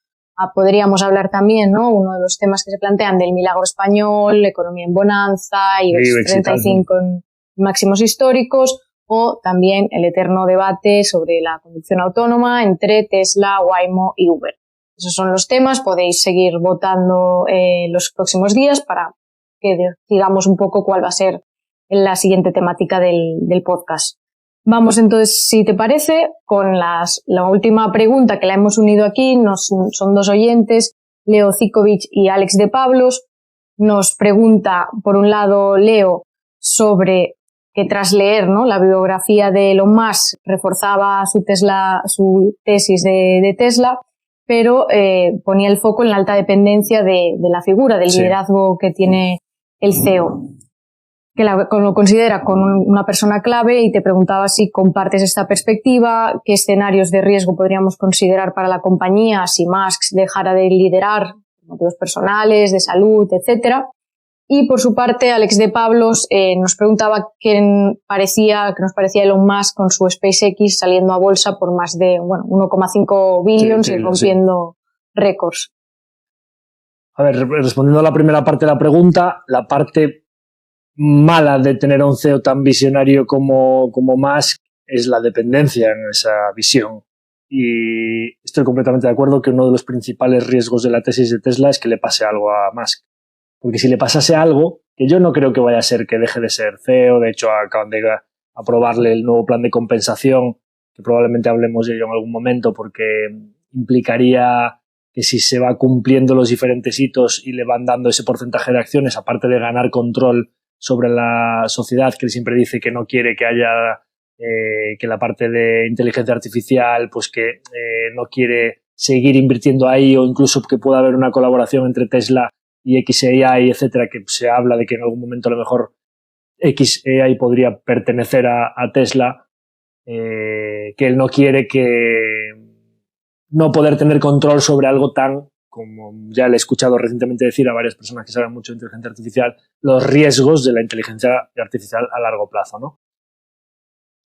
Podríamos hablar también, ¿no?, uno de los temas que se plantean del milagro español, economía en bonanza, IBEX 35 en máximos históricos, o también el eterno debate sobre la conducción autónoma entre Tesla, Waymo y Uber. Esos son los temas, podéis seguir votando los próximos días para que digamos un poco cuál va a ser la siguiente temática del podcast. Vamos entonces, si te parece, con la última pregunta que la hemos unido aquí. Son dos oyentes, Leo Zikovic y Alex de Pablos. Nos pregunta, por un lado, Leo, sobre que tras leer, ¿no?, la biografía de Elon Musk reforzaba su tesis de Tesla, pero ponía el foco en la alta dependencia de la figura, del liderazgo que tiene el CEO, que lo considera como una persona clave, y te preguntaba si compartes esta perspectiva, qué escenarios de riesgo podríamos considerar para la compañía si Musk dejara de liderar por motivos personales, de salud, etcétera. Y por su parte, Alex de Pablos nos preguntaba qué nos parecía Elon Musk con su SpaceX saliendo a bolsa por más de 1,5 billones y rompiendo récords. A ver, respondiendo a la primera parte de la pregunta, la parte mala de tener a un CEO tan visionario como Musk es la dependencia en esa visión. Y estoy completamente de acuerdo que uno de los principales riesgos de la tesis de Tesla es que le pase algo a Musk. Porque si le pasase algo, que yo no creo que vaya a ser que deje de ser CEO, de hecho acaban de aprobarle el nuevo plan de compensación, que probablemente hablemos de ello en algún momento, porque implicaría que si se va cumpliendo los diferentes hitos y le van dando ese porcentaje de acciones, aparte de ganar control sobre la sociedad, que él siempre dice que no quiere que haya que la parte de inteligencia artificial, pues que no quiere seguir invirtiendo ahí, o incluso que pueda haber una colaboración entre Tesla y xAI, etcétera, que se habla de que en algún momento a lo mejor xAI podría pertenecer a Tesla, que él no quiere que no poder tener control sobre algo tan, como ya le he escuchado recientemente decir a varias personas que saben mucho de inteligencia artificial, los riesgos de la inteligencia artificial a largo plazo, ¿no?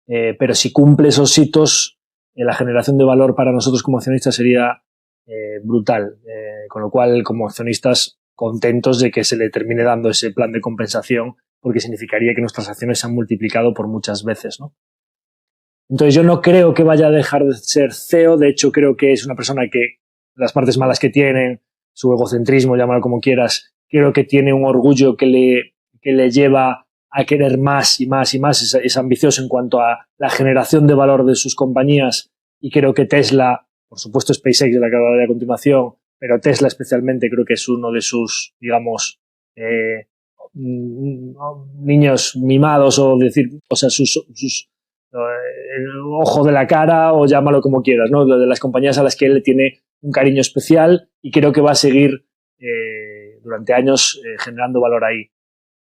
Pero si cumple esos hitos, la generación de valor para nosotros como accionistas sería brutal. Con lo cual, como accionistas, contentos de que se le termine dando ese plan de compensación, porque significaría que nuestras acciones se han multiplicado por muchas veces, ¿no? Entonces yo no creo que vaya a dejar de ser CEO. De hecho, creo que es una persona que las partes malas que tienen, su egocentrismo, llámalo como quieras, creo que tiene un orgullo que le lleva a querer más y más y más. Es ambicioso en cuanto a la generación de valor de sus compañías, y creo que Tesla, por supuesto SpaceX, de la que hablaré a continuación, pero Tesla especialmente creo que es uno de sus, digamos, niños mimados, o decir, o sea, el ojo de la cara, o llámalo como quieras, ¿no? De las compañías a las que él le tiene un cariño especial, y creo que va a seguir durante años generando valor ahí.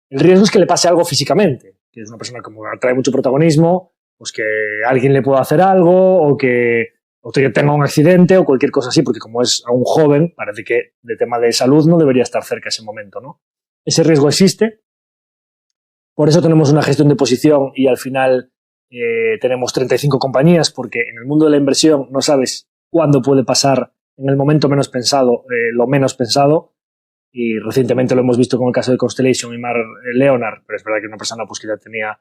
El riesgo es que le pase algo físicamente, que es una persona que atrae mucho protagonismo, pues que alguien le pueda hacer algo, o que tenga un accidente o cualquier cosa así, porque como es aún joven, parece que de tema de salud no debería estar cerca ese momento, ¿no? Ese riesgo existe. Por eso tenemos una gestión de posición, y al final tenemos 35 compañías, porque en el mundo de la inversión no sabes cuándo puede pasar, en el momento menos pensado, lo menos pensado. Y recientemente lo hemos visto con el caso de Constellation y Mark Leonard, pero es verdad que una persona pues que ya tenía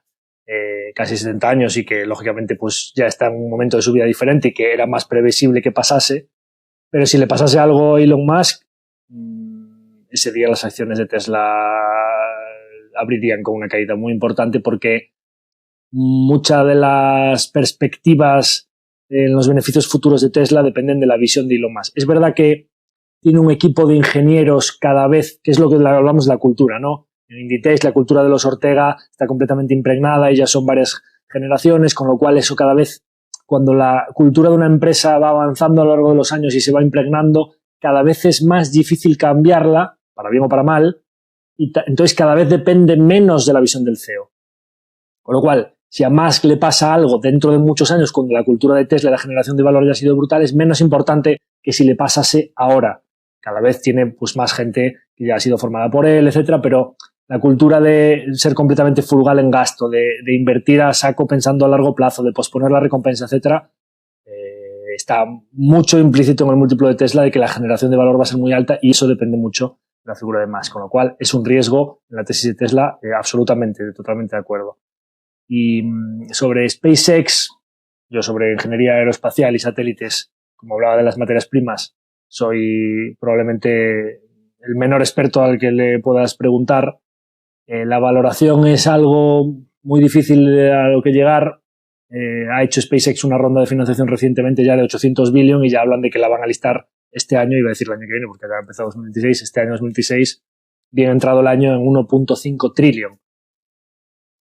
casi 70 años y que lógicamente pues ya está en un momento de su vida diferente y que era más previsible que pasase. Pero si le pasase algo a Elon Musk, ese día las acciones de Tesla abrirían con una caída muy importante, porque muchas de las perspectivas en los beneficios futuros de Tesla dependen de la visión de Elon Musk. Es verdad que tiene un equipo de ingenieros cada vez, que es lo que hablamos de la cultura, ¿no? En Inditex la cultura de los Ortega está completamente impregnada y ya son varias generaciones, con lo cual eso cada vez, cuando la cultura de una empresa va avanzando a lo largo de los años y se va impregnando, cada vez es más difícil cambiarla, para bien o para mal, y entonces cada vez depende menos de la visión del CEO. Con lo cual, si a Musk le pasa algo dentro de muchos años, cuando la cultura de Tesla y la generación de valor ya ha sido brutal, es menos importante que si le pasase ahora. Cada vez tiene pues más gente que ya ha sido formada por él, etcétera, pero la cultura de ser completamente frugal en gasto, de invertir a saco pensando a largo plazo, de posponer la recompensa, etcétera, está mucho implícito en el múltiplo de Tesla de que la generación de valor va a ser muy alta y eso depende mucho de la figura de Musk, con lo cual es un riesgo en la tesis de Tesla, absolutamente, totalmente de acuerdo. Y sobre SpaceX, yo sobre ingeniería aeroespacial y satélites, como hablaba de las materias primas, soy probablemente el menor experto al que le puedas preguntar. La valoración es algo muy difícil a lo que llegar. Ha hecho SpaceX una ronda de financiación recientemente ya de 800 billion y ya hablan de que la van a listar este año, iba a decir el año que viene porque ya ha empezado 2026, este año 2026, bien entrado el año en 1.5 trillion.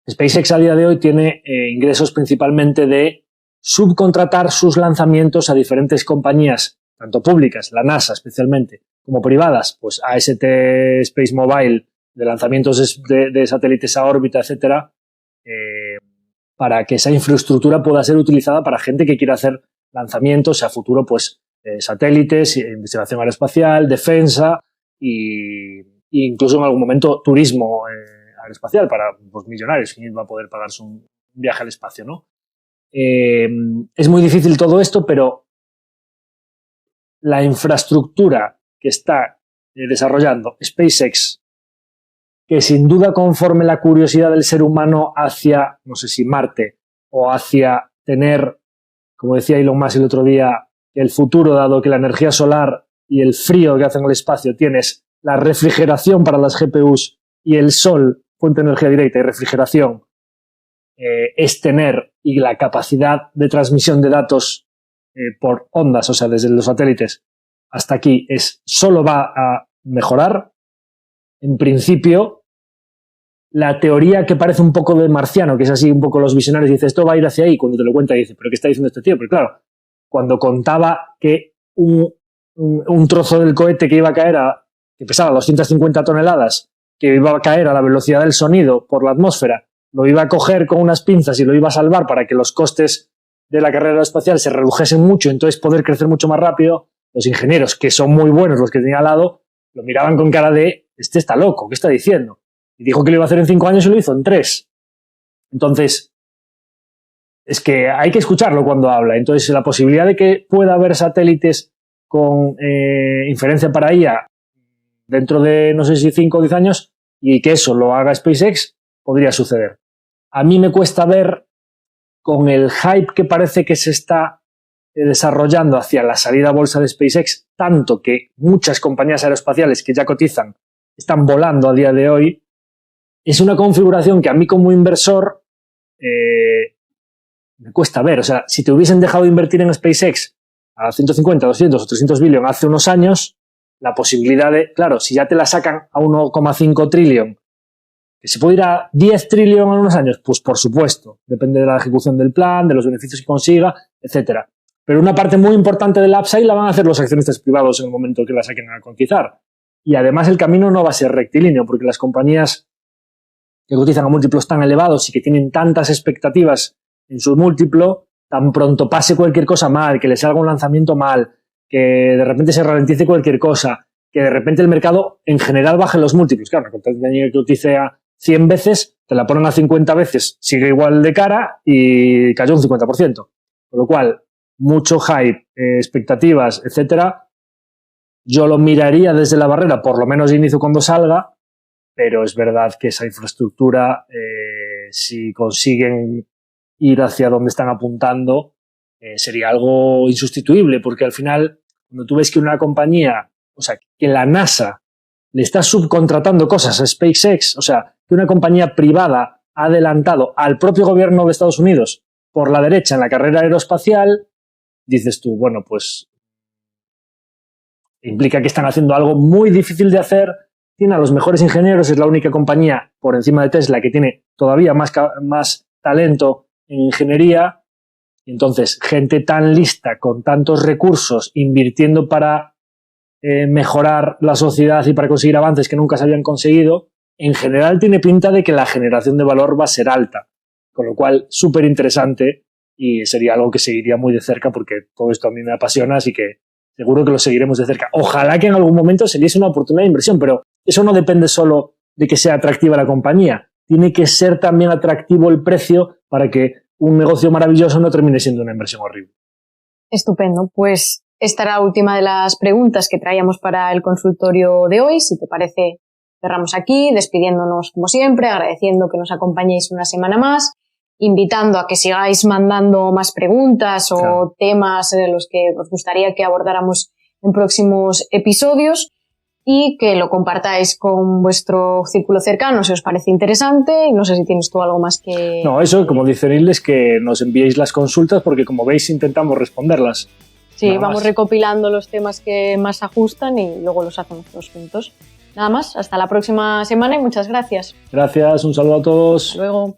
SpaceX a día de hoy tiene ingresos principalmente de subcontratar sus lanzamientos a diferentes compañías, tanto públicas, la NASA especialmente, como privadas, pues AST Space Mobile, de lanzamientos de satélites a órbita, etcétera, para que esa infraestructura pueda ser utilizada para gente que quiera hacer lanzamientos a futuro, pues satélites, investigación aeroespacial, defensa e incluso en algún momento turismo aeroespacial para pues, millonarios. ¿Quién va a poder pagarse un viaje al espacio, no? Es muy difícil todo esto, pero la infraestructura que está desarrollando SpaceX, que sin duda conforme la curiosidad del ser humano hacia, no sé si Marte, o hacia tener, como decía Elon Musk el otro día, el futuro, dado que la energía solar y el frío que hace en el espacio tienes la refrigeración para las GPUs y el sol, fuente de energía directa y refrigeración, es tener y la capacidad de transmisión de datos por ondas, o sea, desde los satélites hasta aquí, solo va a mejorar. En principio, la teoría que parece un poco de marciano, que es así un poco los visionarios, dice esto va a ir hacia ahí, cuando te lo cuenta dice, ¿pero qué está diciendo este tío? Pero claro, cuando contaba que un trozo del cohete que iba a caer, que pesaba 250 toneladas, que iba a caer a la velocidad del sonido por la atmósfera, lo iba a coger con unas pinzas y lo iba a salvar para que los costes de la carrera espacial se redujesen mucho, entonces poder crecer mucho más rápido, los ingenieros, que son muy buenos los que tenía al lado, lo miraban con cara de, este está loco, ¿qué está diciendo? Y dijo que lo iba a hacer en 5 años y lo hizo en 3. Entonces, es que hay que escucharlo cuando habla. Entonces, la posibilidad de que pueda haber satélites con inferencia para IA dentro de, no sé si 5 o 10 años, y que eso lo haga SpaceX, podría suceder. A mí me cuesta ver, con el hype que parece que se está desarrollando hacia la salida a bolsa de SpaceX, tanto que muchas compañías aeroespaciales que ya cotizan están volando a día de hoy, es una configuración que a mí como inversor me cuesta ver. O sea, si te hubiesen dejado de invertir en SpaceX a 150, 200 o 300 billion hace unos años, la posibilidad de, claro, si ya te la sacan a 1,5 trillion, que se puede ir a 10 trillion en unos años, pues por supuesto, depende de la ejecución del plan, de los beneficios que consiga, etcétera. Pero una parte muy importante del upside la van a hacer los accionistas privados en el momento que la saquen a cotizar. Y además el camino no va a ser rectilíneo, porque las compañías que cotizan a múltiplos tan elevados y que tienen tantas expectativas en su múltiplo, tan pronto pase cualquier cosa mal, que les salga un lanzamiento mal, que de repente se ralentice cualquier cosa, que de repente el mercado en general baje los múltiplos. Claro, una compañía que cotice a 100 veces, te la ponen a 50 veces, sigue igual de cara y cayó un 50%. Con lo cual, mucho hype, expectativas, etcétera. Yo lo miraría desde la barrera, por lo menos de inicio cuando salga, pero es verdad que esa infraestructura, si consiguen ir hacia donde están apuntando, sería algo insustituible, porque al final, cuando tú ves que una compañía, o sea, que la NASA le está subcontratando cosas a SpaceX, o sea, que una compañía privada ha adelantado al propio gobierno de Estados Unidos por la derecha en la carrera aeroespacial, dices tú, bueno, pues implica que están haciendo algo muy difícil de hacer, tiene a los mejores ingenieros, es la única compañía por encima de Tesla que tiene todavía más talento en ingeniería. Entonces, gente tan lista, con tantos recursos, invirtiendo para mejorar la sociedad y para conseguir avances que nunca se habían conseguido, en general tiene pinta de que la generación de valor va a ser alta. Con lo cual, súper interesante y sería algo que seguiría muy de cerca porque todo esto a mí me apasiona, así que seguro que lo seguiremos de cerca. Ojalá que en algún momento se diese una oportunidad de inversión, pero eso no depende solo de que sea atractiva la compañía. Tiene que ser también atractivo el precio para que un negocio maravilloso no termine siendo una inversión horrible. Estupendo. Pues esta era la última de las preguntas que traíamos para el consultorio de hoy. Si te parece, cerramos aquí, despidiéndonos como siempre, agradeciendo que nos acompañéis una semana más, invitando a que sigáis mandando más preguntas o temas en los que os gustaría que abordáramos en próximos episodios y que lo compartáis con vuestro círculo cercano si os parece interesante. No sé si tienes tú algo más que... No, eso, como dice Nil, es que nos enviéis las consultas porque, como veis, intentamos responderlas. Sí, vamos recopilando los temas que más ajustan y luego los hacemos todos juntos. Nada más, hasta la próxima semana y muchas gracias. Gracias, un saludo a todos. Hasta luego.